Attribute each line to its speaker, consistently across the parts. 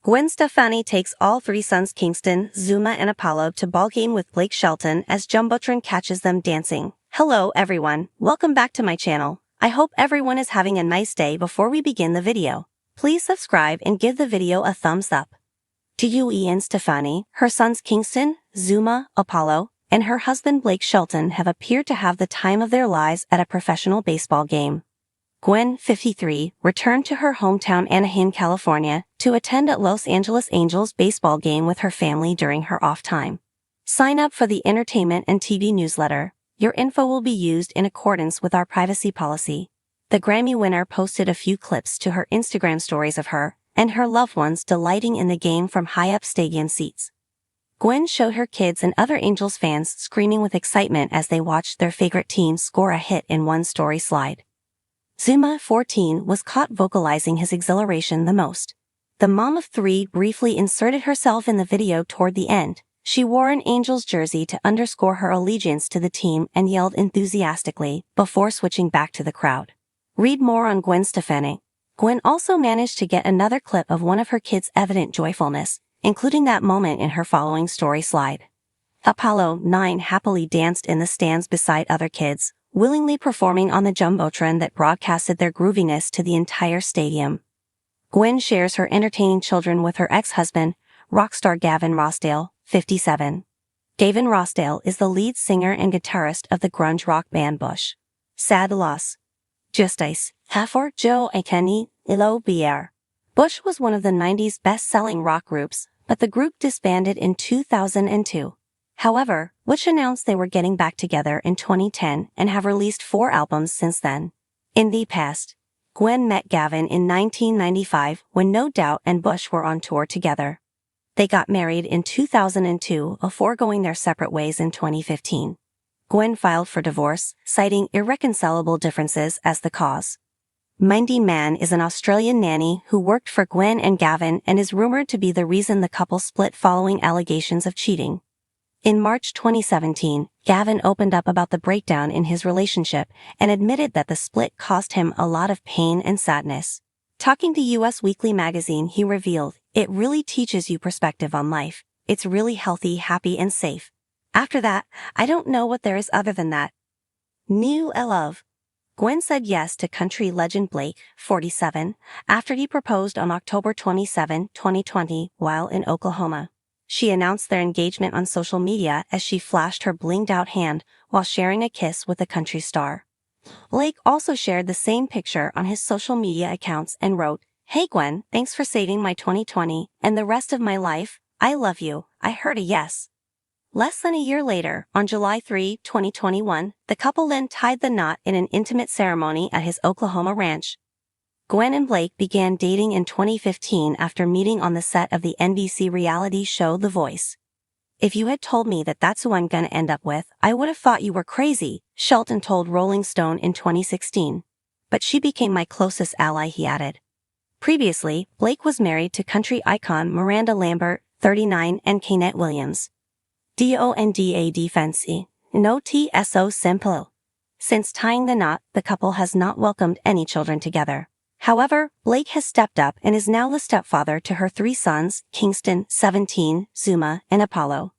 Speaker 1: Gwen Stefani takes all three sons Kingston, Zuma and Apollo to ballgame with Blake Shelton as Jumbotron catches them dancing. Hello everyone, welcome back to my channel. I hope everyone is having a nice day. Before we begin the video, please subscribe and give the video a thumbs up. Gwen Stefani, her sons Kingston, Zuma, Apollo, and her husband Blake Shelton have appeared to have the time of their lives at a professional baseball game. Gwen, 53, returned to her hometown Anaheim, California, to attend a Los Angeles Angels baseball game with her family during her off time. Sign up for the entertainment and TV newsletter. Your info will be used in accordance with our privacy policy. The Grammy winner posted a few clips to her Instagram stories of her and her loved ones delighting in the game from high-up stadium seats. Gwen showed her kids and other Angels fans screaming with excitement as they watched their favorite team score a hit in one story slide. Zuma, 14, was caught vocalizing his exhilaration the most. The mom of three briefly inserted herself in the video toward the end. She wore an Angels jersey to underscore her allegiance to the team and yelled enthusiastically before switching back to the crowd. Read more on Gwen Stefani. Gwen also managed to get another clip of one of her kids' evident joyfulness, including that moment in her following story slide. Apollo, 9, happily danced in the stands beside other kids, willingly performing on the Jumbotron that broadcasted their grooviness to the entire stadium. Gwen shares her entertaining children with her ex-husband, rock star Gavin Rossdale, 57. Gavin Rossdale is the lead singer and guitarist of the grunge rock band Bush. Sad loss. Justice, for Joe and Kenny, Ilo Bier. Bush was one of the 90s best-selling rock groups, but the group disbanded in 2002. However, Bush announced they were getting back together in 2010 and have released 4 albums since then. In the past, Gwen met Gavin in 1995 when No Doubt and Bush were on tour together. They got married in 2002 before going their separate ways in 2015. Gwen filed for divorce, citing irreconcilable differences as the cause. Mindy Mann is an Australian nanny who worked for Gwen and Gavin and is rumored to be the reason the couple split following allegations of cheating. In March 2017, Gavin opened up about the breakdown in his relationship and admitted that the split caused him a lot of pain and sadness. Talking to US Weekly magazine, he revealed, "It really teaches you perspective on life. It's really healthy, happy, and safe. After that, I don't know what there is other than that." New love. Gwen said yes to country legend Blake, 47, after he proposed on October 27, 2020, while in Oklahoma. She announced their engagement on social media as she flashed her blinged-out hand while sharing a kiss with the country star. Blake also shared the same picture on his social media accounts and wrote, "Hey Gwen, thanks for saving my 2020 and the rest of my life. I love you. I heard a yes." Less than a year later, on July 3, 2021, the couple then tied the knot in an intimate ceremony at his Oklahoma ranch. Gwen and Blake began dating in 2015 after meeting on the set of the NBC reality show The Voice. "If you had told me that that's who I'm gonna end up with, I would have thought you were crazy," Shelton told Rolling Stone in 2016. "But she became my closest ally," he added. Previously, Blake was married to country icon Miranda Lambert, 39, and Kenneth Williams. Donda fancy. No tso simple. Since tying the knot, the couple has not welcomed any children together. However, Blake has stepped up and is now the stepfather to her 3 sons, Kingston, 17, Zuma, and Apollo.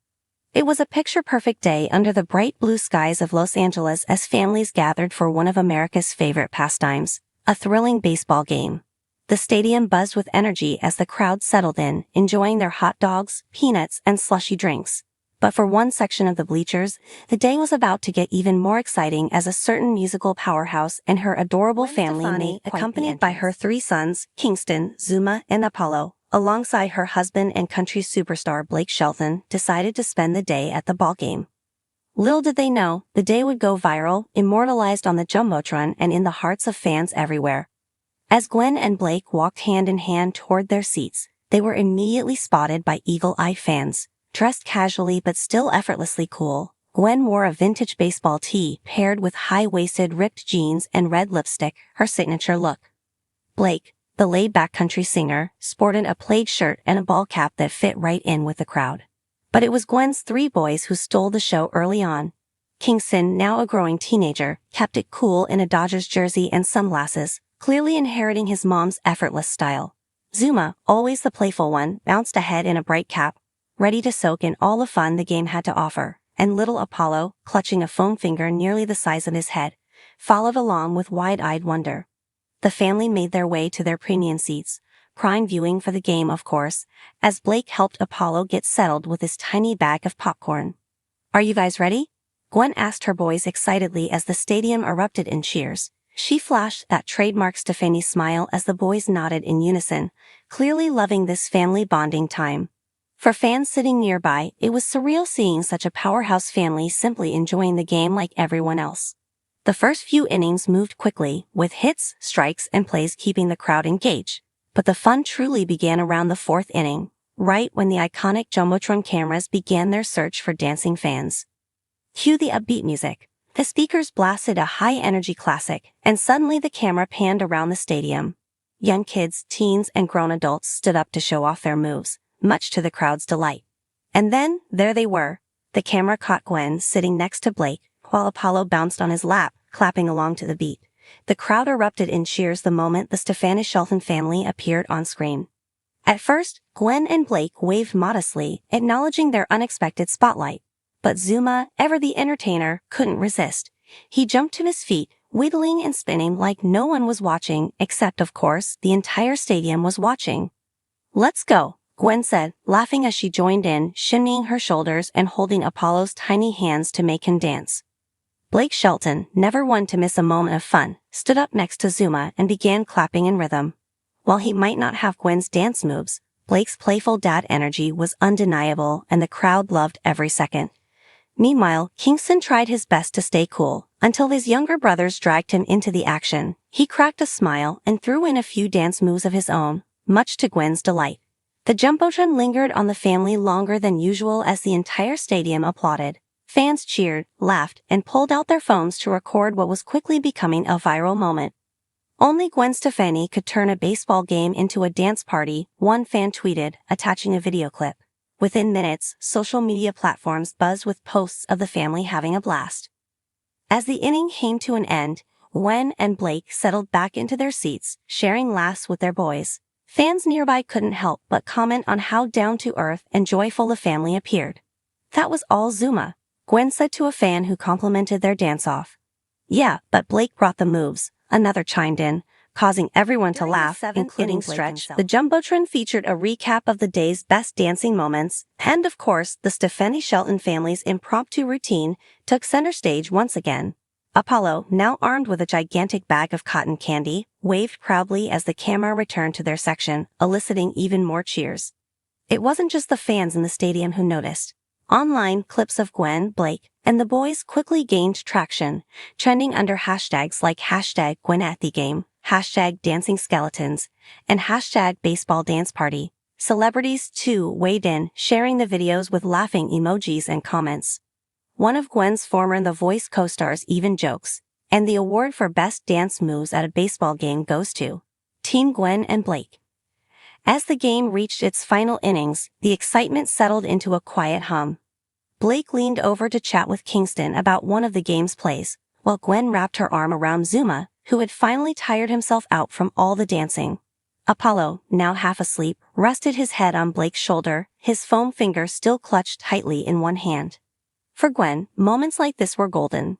Speaker 1: It was a picture-perfect day under the bright blue skies of Los Angeles as families gathered for one of America's favorite pastimes, a thrilling baseball game. The stadium buzzed with energy as the crowd settled in, enjoying their hot dogs, peanuts, and slushy drinks. But for one section of the bleachers, the day was about to get even more exciting as a certain musical powerhouse and her adorable family made accompanied by her 3 sons, Kingston, Zuma, and Apollo, alongside her husband and country superstar Blake Shelton, decided to spend the day at the ballgame. Little did they know, the day would go viral, immortalized on the Jumbotron and in the hearts of fans everywhere. As Gwen and Blake walked hand in hand toward their seats, they were immediately spotted by eagle-eyed fans. Dressed casually but still effortlessly cool, Gwen wore a vintage baseball tee paired with high-waisted ripped jeans and red lipstick, her signature look. Blake, the laid-back country singer, sported a plaid shirt and a ball cap that fit right in with the crowd. But it was Gwen's 3 boys who stole the show early on. Kingston, now a growing teenager, kept it cool in a Dodgers jersey and sunglasses, clearly inheriting his mom's effortless style. Zuma, always the playful one, bounced ahead in a bright cap, ready to soak in all the fun the game had to offer, and little Apollo, clutching a foam finger nearly the size of his head, followed along with wide-eyed wonder. The family made their way to their premium seats, prime viewing for the game of course, as Blake helped Apollo get settled with his tiny bag of popcorn. "Are you guys ready?" Gwen asked her boys excitedly as the stadium erupted in cheers. She flashed that trademark Stefani smile as the boys nodded in unison, clearly loving this family bonding time. For fans sitting nearby, it was surreal seeing such a powerhouse family simply enjoying the game like everyone else. The first few innings moved quickly, with hits, strikes, and plays keeping the crowd engaged. But the fun truly began around the fourth inning, right when the iconic Jumbotron cameras began their search for dancing fans. Cue the upbeat music. The speakers blasted a high-energy classic, and suddenly the camera panned around the stadium. Young kids, teens, and grown adults stood up to show off their moves, much to the crowd's delight. And then, there they were. The camera caught Gwen sitting next to Blake, while Apollo bounced on his lap, clapping along to the beat. The crowd erupted in cheers the moment the Stefani Shelton family appeared on screen. At first, Gwen and Blake waved modestly, acknowledging their unexpected spotlight. But Zuma, ever the entertainer, couldn't resist. He jumped to his feet, wiggling and spinning like no one was watching, except of course, the entire stadium was watching. "Let's go," Gwen said, laughing as she joined in, shimmying her shoulders and holding Apollo's tiny hands to make him dance. Blake Shelton, never one to miss a moment of fun, stood up next to Zuma and began clapping in rhythm. While he might not have Gwen's dance moves, Blake's playful dad energy was undeniable and the crowd loved every second. Meanwhile, Kingston tried his best to stay cool, until his younger brothers dragged him into the action. He cracked a smile and threw in a few dance moves of his own, much to Gwen's delight. The Jumbotron lingered on the family longer than usual as the entire stadium applauded. Fans cheered, laughed, and pulled out their phones to record what was quickly becoming a viral moment. Only Gwen Stefani could turn a baseball game into a dance party, one fan tweeted, attaching a video clip. Within minutes, social media platforms buzzed with posts of the family having a blast. As the inning came to an end, Gwen and Blake settled back into their seats, sharing laughs with their boys. Fans nearby couldn't help but comment on how down-to-earth and joyful the family appeared. "That was all Zuma," Gwen said to a fan who complimented their dance-off. "Yeah, but Blake brought the moves," another chimed in, causing everyone to laugh, including Stretch. The Jumbotron featured a recap of the day's best dancing moments, and of course, the Stefani Shelton family's impromptu routine took center stage once again. Apollo, now armed with a gigantic bag of cotton candy, waved proudly as the camera returned to their section, eliciting even more cheers. It wasn't just the fans in the stadium who noticed. Online clips of Gwen, Blake, and the boys quickly gained traction, trending under hashtags like #GwenAtTheGame, #DancingSkeletons, and #BaseballDanceParty. Celebrities, too, weighed in, sharing the videos with laughing emojis and comments. One of Gwen's former The Voice co-stars even jokes, and the award for best dance moves at a baseball game goes to Team Gwen and Blake. As the game reached its final innings, the excitement settled into a quiet hum. Blake leaned over to chat with Kingston about one of the game's plays, while Gwen wrapped her arm around Zuma, who had finally tired himself out from all the dancing. Apollo, now half asleep, rested his head on Blake's shoulder, his foam finger still clutched tightly in one hand. For Gwen, moments like this were golden.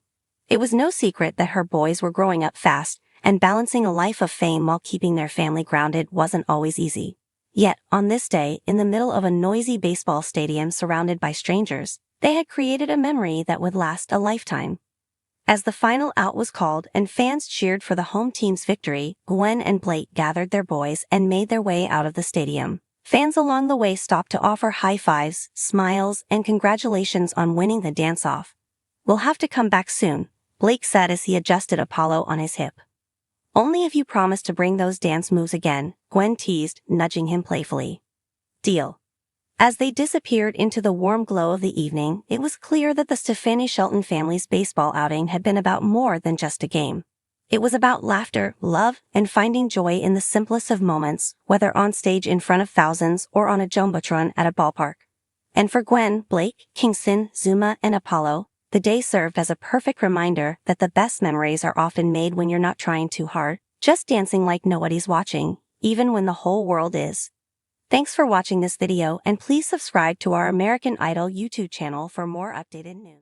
Speaker 1: It was no secret that her boys were growing up fast, and balancing a life of fame while keeping their family grounded wasn't always easy. Yet, on this day, in the middle of a noisy baseball stadium surrounded by strangers, they had created a memory that would last a lifetime. As the final out was called and fans cheered for the home team's victory, Gwen and Blake gathered their boys and made their way out of the stadium. Fans along the way stopped to offer high fives, smiles, and congratulations on winning the dance-off. "We'll have to come back soon," Blake said as he adjusted Apollo on his hip. "Only if you promise to bring those dance moves again," Gwen teased, nudging him playfully. "Deal." As they disappeared into the warm glow of the evening, it was clear that the Stefani Shelton family's baseball outing had been about more than just a game. It was about laughter, love, and finding joy in the simplest of moments, whether on stage in front of thousands or on a Jumbotron at a ballpark. And for Gwen, Blake, Kingston, Zuma, and Apollo, the day served as a perfect reminder that the best memories are often made when you're not trying too hard, just dancing like nobody's watching, even when the whole world is. Thanks for watching this video and please subscribe to our American Idol YouTube channel for more updated news.